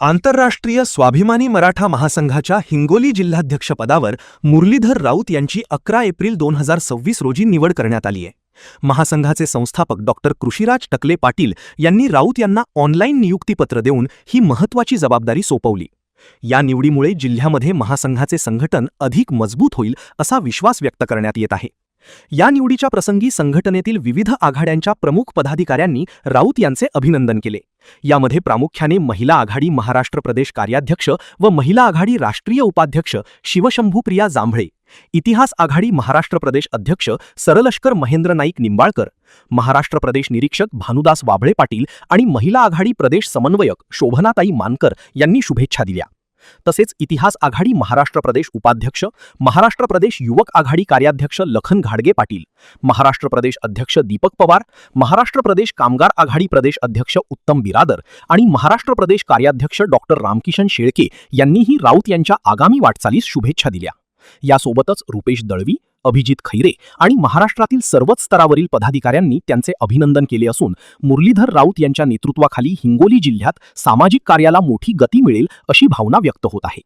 आंतरराष्ट्रीय स्वाभिमानी मराठा महासंघाच्या हिंगोली जिल्हाध्यक्षपदावर मुरलीधर राऊत यांची 11 एप्रिल 2026 रोजी निवड करण्यात आली आहे. महासंघाचे संस्थापक डॉक्टर कृषीराज टकले पाटील यांनी राऊत यांना ऑनलाईन नियुक्तीपत्र देऊन ही महत्त्वाची जबाबदारी सोपवली. या निवडीमुळे जिल्ह्यामध्ये महासंघाचे संघटन अधिक मजबूत होईल असा विश्वास व्यक्त करण्यात येत आहे. या निवडीच्या प्रसंगी संघटनेतील विविध आघाड्यांच्या प्रमुख पदाधिकाऱ्यांनी राऊत यांचे अभिनंदन केले. यामध्ये प्रामुख्याने महिला आघाडी महाराष्ट्र प्रदेश कार्याध्यक्ष व महिला आघाडी राष्ट्रीय उपाध्यक्ष शिवशंभूप्रिया जांभळे, इतिहास आघाडी महाराष्ट्र प्रदेश अध्यक्ष सरलष्कर महेंद्र नाईक निंबाळकर, महाराष्ट्र प्रदेश निरीक्षक भानुदास वाबळे पाटील आणि महिला आघाडी प्रदेश समन्वयक शोभनाताई मानकर यांनी शुभेच्छा दिल्या. तसेच इतिहास आघाडी महाराष्ट्र प्रदेश उपाध्यक्ष, महाराष्ट्र प्रदेश युवक आघाडी कार्याध्यक्ष लखन घाडगे पाटील, महाराष्ट्र प्रदेश अध्यक्ष दीपक पवार, महाराष्ट्र प्रदेश कामगार आघाडी प्रदेश अध्यक्ष उत्तम बिरादर आणि महाराष्ट्र प्रदेश कार्याध्यक्ष डॉक्टर रामकिशन शेळके यांनीही राऊत यांच्या आगामी वाटचालीस शुभेच्छा दिल्या. यासोबतच रुपेश दळवी, अभिजित खैरे आणि महाराष्ट्रातील सर्वच स्तरावरील पदाधिकाऱ्यांनी त्यांचे अभिनंदन केले असून मुरलीधर राऊत यांच्या नेतृत्वाखाली हिंगोली जिल्ह्यात सामाजिक कार्याला मोठी गती मिळेल अशी भावना व्यक्त होत आहे.